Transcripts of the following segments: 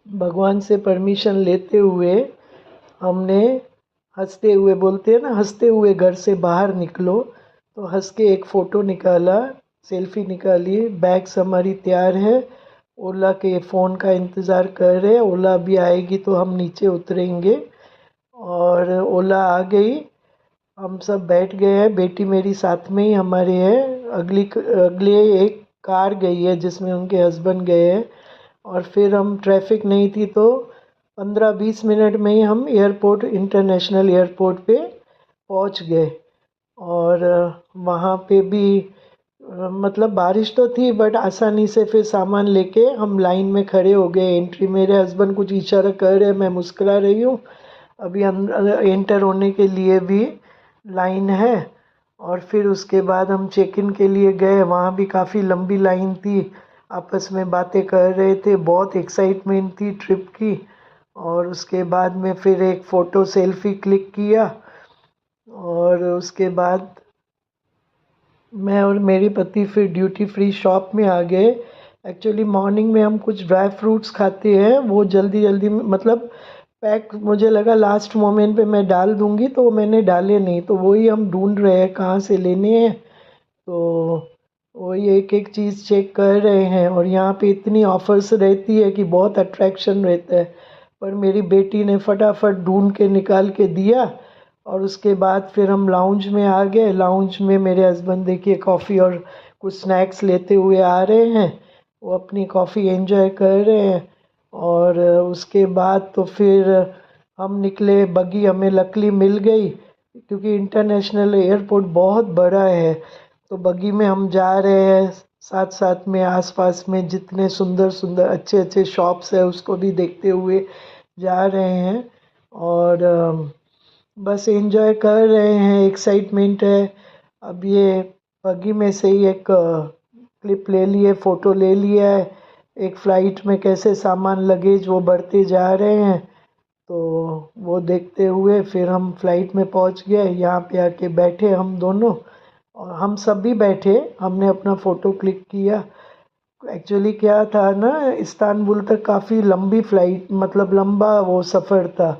भगवान से परमिशन लेते हुए हमने हंसते हुए, बोलते हैं ना, हंसते हुए घर से बाहर निकलो, तो हंस के एक फ़ोटो निकाला, सेल्फी निकाली। बैग्स हमारी तैयार है, ओला के फ़ोन का इंतज़ार कर रहे हैं। ओला अभी आएगी तो हम नीचे उतरेंगे। और ओला आ गई, हम सब बैठ गए हैं। बेटी मेरी साथ में ही हमारे है। अगले एक कार गई है जिसमें उनके हस्बैंड गए हैं। और फिर हम, ट्रैफिक नहीं थी तो 15-20 मिनट में ही हम एयरपोर्ट, इंटरनेशनल एयरपोर्ट पे पहुंच गए। और वहाँ पे भी मतलब बारिश तो थी, बट आसानी से फिर सामान लेके हम लाइन में खड़े हो गए। एंट्री, मेरे हस्बैंड कुछ इशारा कर रहे हैं, मैं मुस्कुरा रही हूँ। अभी अंदर एंटर होने के लिए भी लाइन है। और फिर उसके बाद हम चेक इन के लिए गए, वहाँ भी काफ़ी लंबी लाइन थी। आपस में बातें कर रहे थे, बहुत एक्साइटमेंट थी ट्रिप की। और उसके बाद में फिर एक फ़ोटो सेल्फी क्लिक किया। और उसके बाद मैं और मेरे पति फिर ड्यूटी फ्री शॉप में आ गए। एक्चुअली मॉर्निंग में हम कुछ ड्राई फ्रूट्स खाते हैं, वो जल्दी जल्दी मतलब पैक, मुझे लगा लास्ट मोमेंट पे मैं डाल दूंगी, तो मैंने डाले नहीं। तो वही हम ढूंढ रहे हैं कहाँ से लेने हैं। तो वही एक एक चीज़ चेक कर रहे हैं। और यहाँ पे इतनी ऑफर्स रहती है कि बहुत अट्रैक्शन रहता है। पर मेरी बेटी ने फटाफट ढूंढ के निकाल के दिया। और उसके बाद फिर हम लाउंज में आ गए। लाउंज में मेरे हस्बैंड देखिए कॉफ़ी और कुछ स्नैक्स लेते हुए आ रहे हैं, वो अपनी कॉफ़ी एंजॉय कर रहे हैं। और उसके बाद तो फिर हम निकले। बगी हमें लकली मिल गई, क्योंकि इंटरनेशनल एयरपोर्ट बहुत बड़ा है। तो बगी में हम जा रहे हैं, साथ साथ में आसपास में जितने सुंदर सुंदर अच्छे अच्छे शॉप्स है उसको भी देखते हुए जा रहे हैं। और बस एंजॉय कर रहे हैं, एक्साइटमेंट है। अब ये बगी में से ही एक क्लिप ले लिए, फ़ोटो ले लिया है। एक फ़्लाइट में कैसे सामान लगेज वो बढ़ते जा रहे हैं, तो वो देखते हुए फिर हम फ्लाइट में पहुंच गए। यहाँ पे आके बैठे हम दोनों, और हम सब भी बैठे, हमने अपना फ़ोटो क्लिक किया। एक्चुअली क्या था ना, इस्तांबुल तक काफ़ी लंबी फ़्लाइट, मतलब लंबा वो सफ़र था।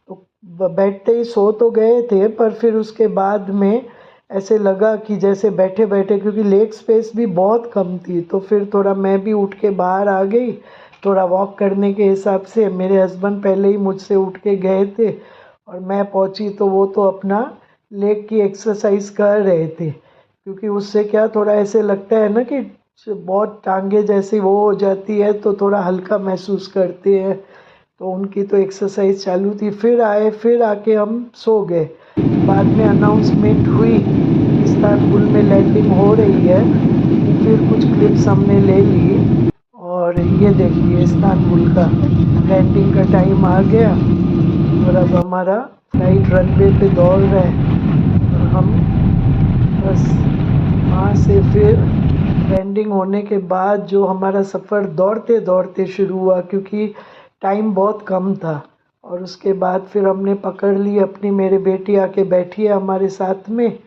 तो बैठते ही सो तो गए थे, पर फिर उसके बाद में ऐसे लगा कि जैसे बैठे बैठे, क्योंकि लेग स्पेस भी बहुत कम थी, तो फिर थोड़ा मैं भी उठ के बाहर आ गई थोड़ा वॉक करने के हिसाब से। मेरे हस्बैंड पहले ही मुझसे उठ के गए थे, और मैं पहुंची तो वो तो अपना लेग की एक्सरसाइज कर रहे थे। क्योंकि उससे क्या थोड़ा ऐसे लगता है ना कि बहुत टांगे जैसी वो हो जाती है, तो थोड़ा हल्का महसूस करते हैं। तो उनकी तो एक्सरसाइज चालू थी। फिर आए, फिर आके हम सो गए। बाद में अनाउंसमेंट हुई इस्तांबुल में लैंडिंग हो रही है, फिर कुछ क्लिप्स हमने ले ली। और ये देखिए इस्तांबुल का लैंडिंग का टाइम आ गया। और अब हमारा फ्लाइट रनवे पे दौड़ रहा है, और हम बस वहाँ से फिर लैंडिंग होने के बाद जो हमारा सफ़र दौड़ते दौड़ते शुरू हुआ, क्योंकि टाइम बहुत कम था। और उसके बाद फिर हमने पकड़ ली अपनी, मेरी बेटी आके बैठी है हमारे साथ में।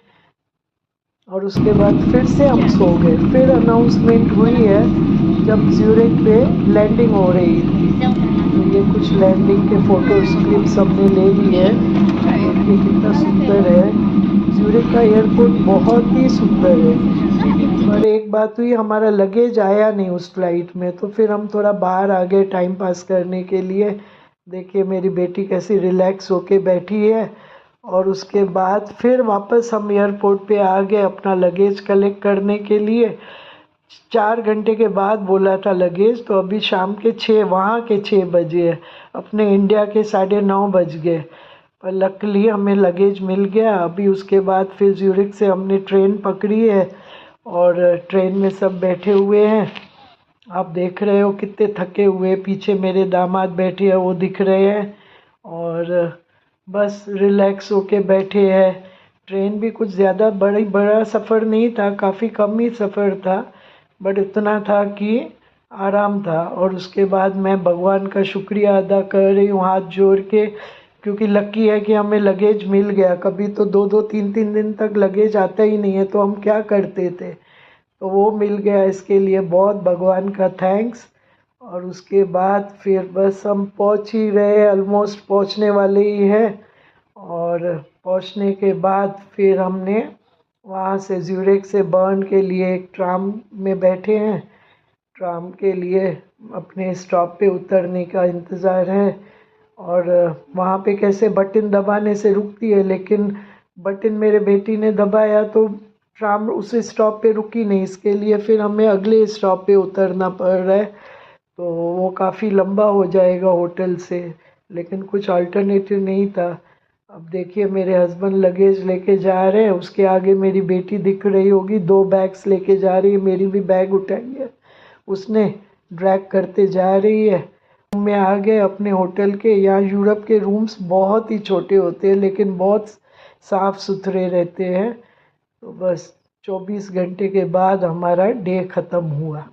और उसके बाद फिर से हम सो गए। फिर अनाउंसमेंट हुई है जब ज्यूरिख पे लैंडिंग हो रही थी। तो ये कुछ लैंडिंग के फ़ोटोज़ क्लिप्स हमने ले लिए हैं। देखिए कितना सुंदर है, ज्यूरिख का एयरपोर्ट बहुत ही सुंदर है। पर एक बात हुई, हमारा लगेज आया नहीं उस फ्लाइट में, तो फिर हम थोड़ा बाहर आ गए टाइम पास करने के लिए। देखिए मेरी बेटी कैसी रिलैक्स होके बैठी है। और उसके बाद फिर वापस हम एयरपोर्ट पे आ गए अपना लगेज कलेक्ट करने के लिए। 4 घंटे के बाद बोला था लगेज, तो अभी शाम के 6, वहाँ के 6 बजे है, अपने इंडिया के 9:30 बज गए। पर लकीली हमें लगेज मिल गया। अभी उसके बाद फिर ज्यूरिख से हमने ट्रेन पकड़ी है, और ट्रेन में सब बैठे हुए हैं। आप देख रहे हो कितने थके हुए, पीछे मेरे दामाद बैठे हैं वो दिख रहे हैं। और बस रिलैक्स होके बैठे हैं। ट्रेन भी कुछ ज़्यादा बड़ा सफ़र नहीं था, काफ़ी कम ही सफ़र था, बट इतना था कि आराम था। और उसके बाद मैं भगवान का शुक्रिया अदा कर रही हूँ हाथ जोड़ के, क्योंकि लकी है कि हमें लगेज मिल गया। कभी तो 2-2 3-3 दिन तक लगेज आता ही नहीं है, तो हम क्या करते थे। तो वो मिल गया, इसके लिए बहुत भगवान का थैंक्स। और उसके बाद फिर बस हम पहुंच ही रहे, ऑलमोस्ट पहुंचने वाले ही हैं। और पहुंचने के बाद फिर हमने वहाँ से ज्यूरिख से बर्न के लिए एक ट्राम में बैठे हैं। ट्राम के लिए अपने स्टॉप पे उतरने का इंतज़ार है। और वहाँ पे कैसे बटन दबाने से रुकती है, लेकिन बटन मेरे बेटी ने दबाया तो ट्राम उस स्टॉप पे रुकी नहीं। इसके लिए फिर हमें अगले स्टॉप पे उतरना पड़ रहा है, तो वो काफ़ी लंबा हो जाएगा होटल से, लेकिन कुछ अल्टरनेटिव नहीं था। अब देखिए मेरे हस्बैंड लगेज लेके जा रहे हैं, उसके आगे मेरी बेटी दिख रही होगी, 2 बैग्स लेके जा रही है, मेरी भी बैग उठाई है उसने, ड्रैग करते जा रही है। में आ गए अपने होटल के। यहाँ यूरोप के रूम्स बहुत ही छोटे होते हैं लेकिन बहुत साफ़ सुथरे रहते हैं। तो बस 24 घंटे के बाद हमारा डे ख़त्म हुआ।